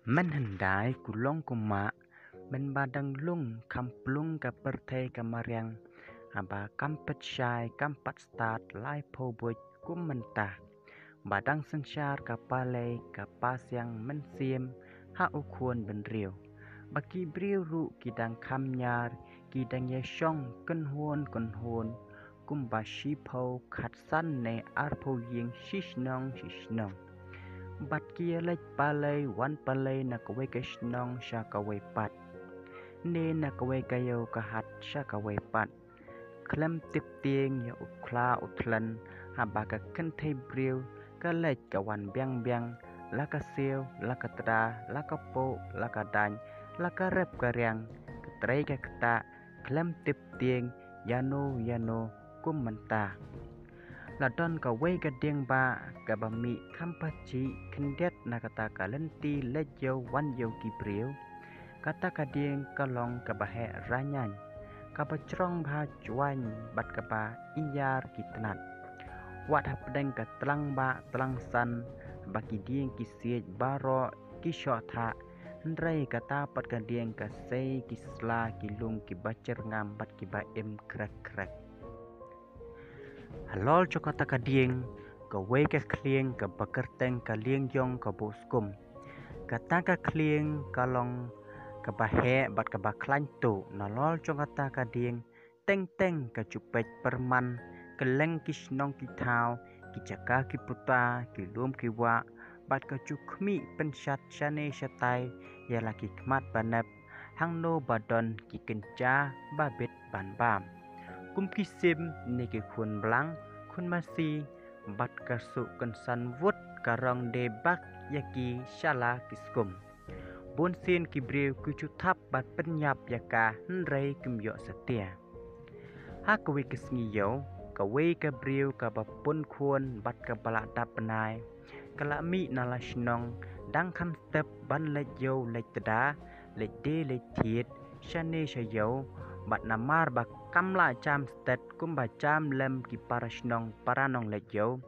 Menhendai kulong kumak, menbadang lung kamplung ka pertai kamariang, aba kampet syai kampat start lai po buj kum mentah. Badang sensyar ka palai ka pasyang mensiem ha ukuan benriu. Baki briu ru kidang kamnyar, kidang yeshong kenhuan, kumba shipo khatsan ne arpo ying shishnong. Bat kia lech palai wan palai na kawe kashnong sha kawe pat. Ne na kawe kayo kahat sha kawe pat. Klem tip tieng ya ukla utlan habaka kentay briu ka lech ka wan biang laka siu laka tra laka po laka dany laka rep ka riang katray ka kata klem tip tieng yano kum mentah. Ladon ka wei ka ding ba ka bami kampachi kendet na kata ka lenti lejo wan yo ki briu kata ka ding ka long ka bahe ranyan ka bacrong ba chuan bat ka ba iyar kitnat wat hapdeng ka tlang san baki ding ki siej baro ki shotha ndrai kata pat ka ding ka sei ki sla ki lung ki bacer ngam bat ki ba em krek halol chokata ka ding ka wei ka klieng ka bakerteng ka lieng yong ka boskum kata ka klieng ka long ka bahe bat ka ba klan tu nalol chokata ka ding teng ka chupet perman keleng ki snong ki thao ki chaka ki puta ki lum ki wa bat ka chukmi pensat shane shatai ya laki kmat banap hangno badon ki kenca babet ban bam kum kisim ni ki khun blang khun masi bat ka su kensan wut karong de bak yaki shala kiskum bon sin ki brew ku chuthap bat penyap yaka nrei kimyo setia ha kawi kisngiyo kawi ka brew ka bapun khun bat ka bala dap penai kala mi nala shnong dang kham step ban lej yo lej tada lej de lej thiet shane shayo bat namar ba kamla cham stet kumba cham lem ki parashnong paranong lejo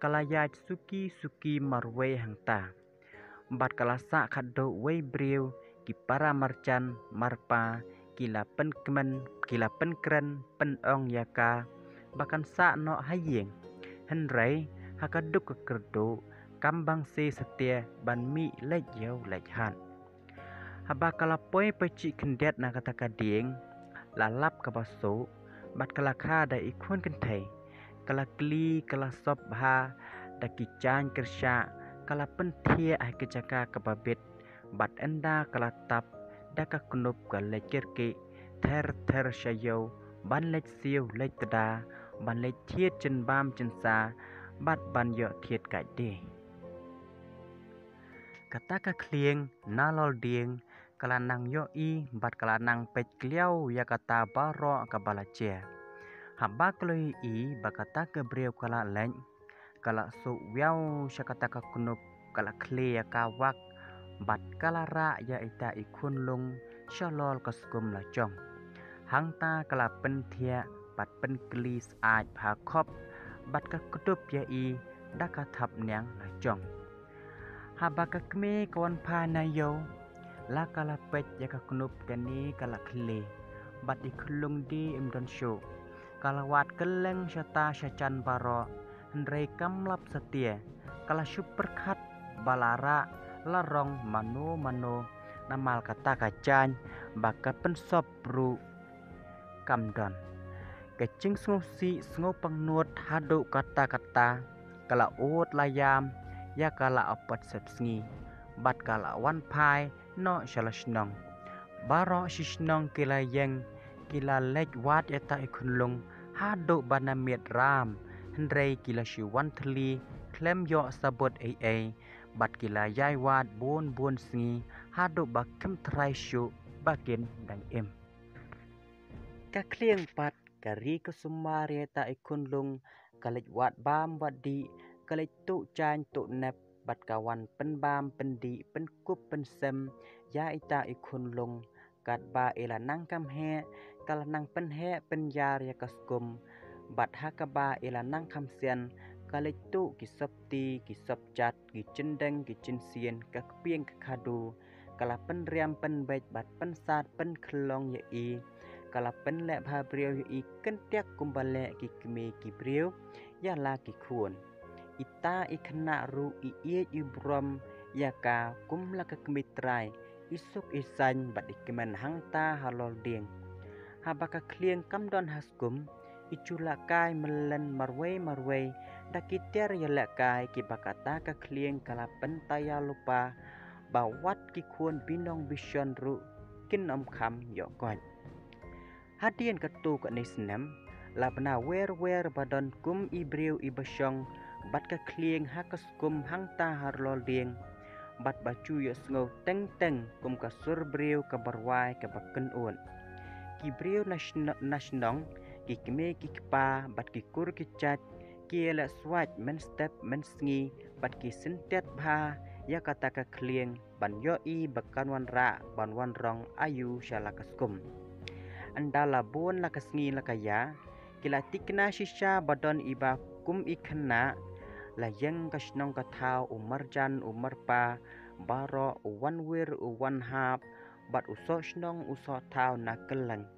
kalaya suki marwe hangta bat kalasa khaddo wei brew ki para marchan marpa kila pen kren pen ong yaka bakan sa no hayeng henrei hakaduk kerdo kambang se setia ban mi lejo lejhan haba kalapoi peci kendet na kata kading lalap ka baso bat kala kha da ikhun kentai kala kli kala sop ha da kichan kersha kala penthia ai kecaka ka babet bat enda kala tap da ka knup ka leker ke ther shayo ban lech siu lech tada ban lech thiet chen bam chen sa bat ban yo thiet kai de kata ka klieng nalol ding kala nang yo I bat kala nang pet kliau ya kata baro ka balache haba kloi I bakata ke brew kala leng kala su wiau syakata ka kunup kala kle ya ka wak bat kala ra ya ita ikun lung shalol ka skum la chong hangta kala penthia bat pen klis aj pha khop bat ka kutup ya I da ka thap nyang la chong haba ka kme kawan pha na yo la kala pet ya ka kunup kani kala kle bat ikhulung di imdon shu kala wat keleng syata syachan baro ndrei kamlap setia kala super khat balara larong mano namal kata kacan baka pensop ru kamdon kecing sngsi ngopang nuot hadu kata kala ut layam ya kala apat sepsngi bat kala wan pai no shalashnong baro shishnong kila yeng kila lej wat eta ikhunlung hadu banamiet ram hendrei kila shiwan thli klem yo sabot ai bat kila yai wat bon sngi hadu bakem trai shu bakin dang em ka klieng pat kari kesumari eta ikhunlung kalej wat bam wadi kalej tu chan tu nep bat kawan pen bam pendi pen kup pen sem ya ita ikhunlung kat ba ila nang kam he kala nang pen he pen yar ya kaskum bat hakaba ila nang kam sian kalej tu kisopti kisopcat kicendeng kicinsian kakpieng kakadu kala pen riam pen baik bat pen sat pen kelong ya i kala pen lek bha brieu ya i kentiak kumbale ki keme ki brieu ya la ki khuon ita ikna ru i ie i brom ya ka kum la ka kemitrai isuk isan bat ikemen hangta halol ding habaka klieng kamdon haskum icula kai melen marwei dakiter ya lek kai ki bakata ka klieng kala pentaya lupa bawat ki kuon binong bision ru kin om kham yo kon hadien ketu ka nisnem labna wer badon kum ibriu ibasyong bat ka klieng hakaskum hangta harlol ding bat bacu yo sngo teng kum ka sur briu ka barwai ka baken un ki briu nasionong ki keme ki kpa bat ki kur ki chat ki la swat men step men sngi bat ki sentet bha ya kata ka klieng ban yo i bakan wan ra ban wan rong ayu shalakaskum andala bon la kasngi la kaya kila tikna shisha badon iba kum ikna la yang kasnong ka thau umarjan umarpa baro wan wir wan hap bat uso snong uso thau na kelang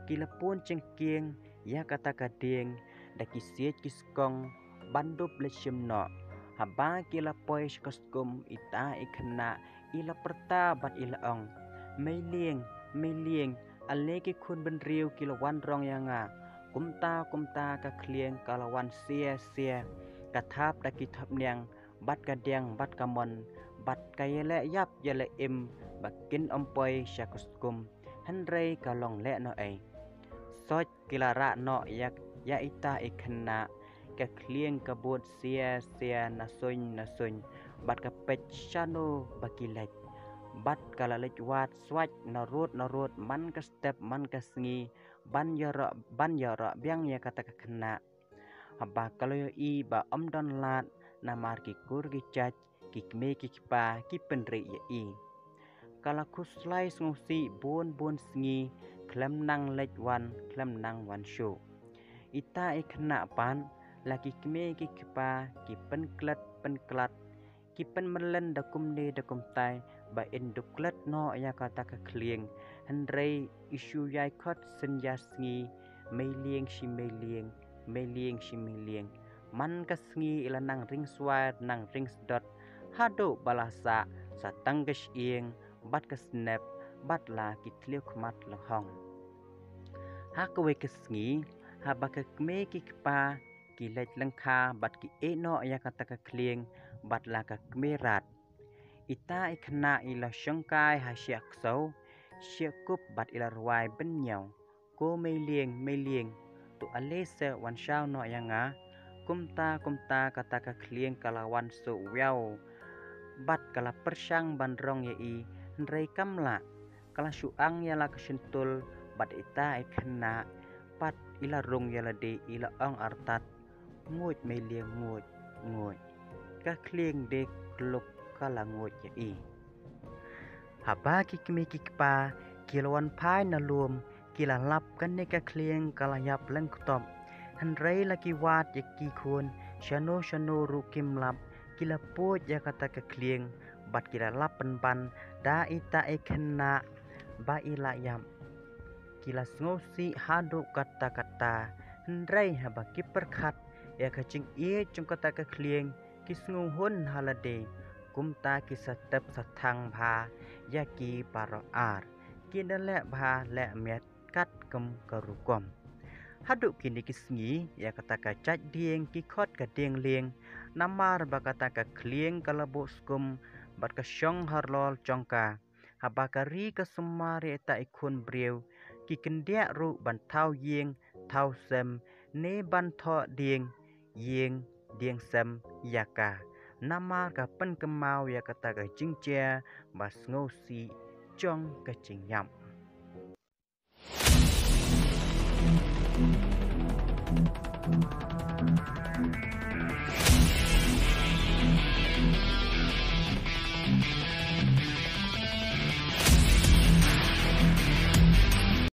kila pun cengkieng ya kata kading daki siet kiskong bandup lechim no haba kila poi kaskum ita ikna ila perta bat ila ong meiling aleki kun ben riu kila wan rong yanga kumta ka klieng kalawan sia kathap daki thap niang bat kadiang bat kamon bat kayele yap yele im bakin ompoi syakaskum henrei kalong le no ai sot kilara no ya ita ikna ka klieng kabut sia nasuny bat ka pech chano bakilek bat kala lech wat swat narut man ka step man ka sngi ban yara biang ya kata ka kena haba kalau i ba omdon lat namar ki kur ki chat ki kme ki pa ki penri ya i kala kuslai sngsi bon sngi klem nang lech wan klem nang wan show ita ikna pan laki kme ki pa ki penklat ki pen melen dakum tai ba induklet no ya kata ka klieng henrei isu yai khot senja sngi meiling man ka sngi ila nang ring swat nang ring dot hado balasa satang ges ieng bat ka snap bat la ki tliu khmat lahong hakwe ka sngi haba ka kme ki pa ki lech langkha bat ki eno ya kata ka klieng bat la ka kmerat ita ikna ila syangkai hasyak so syakup bat ila ruai benyau ko meiling tu alese wan shau no yanga kumta kata ka klieng kalawan so wiau bat kala persyang bandrong ya i nrei kamla kala syuang ya la kesentul bat ita ikna pat ila rung ya la de ila ong artat nguj meiling nguj ka klieng de kluk kala nguj ya i haba ki kmi ki pa kilawan pai na lum kila lap kan ne ka klieng kala yap leng top henrei laki wat ya ki khun shano ru kim lap kila poj ya kata ka klieng bat kila lap ban da ita ekena ba ila yam kila ngosi hadu kata henrei haba ki perkhat ya ka ching ie chung kata ka klieng kisngu hun halade kumta kisatep sathang bha ya ki paro ar kinale bha le met kat kem karukom hadu kini kisngi ya kata ka chat dieng ki khot ka dieng lieng namar ba kata ka klieng kalabo skum bat ka syong harlol chongka haba ka ri ka sumari ta ikun brieu ki kendia ru ban thau yeng thau sem ne ban tho dieng sem yaka nama ka pen kemau ya kata ka jingcia bas ngosi chong ka chingyam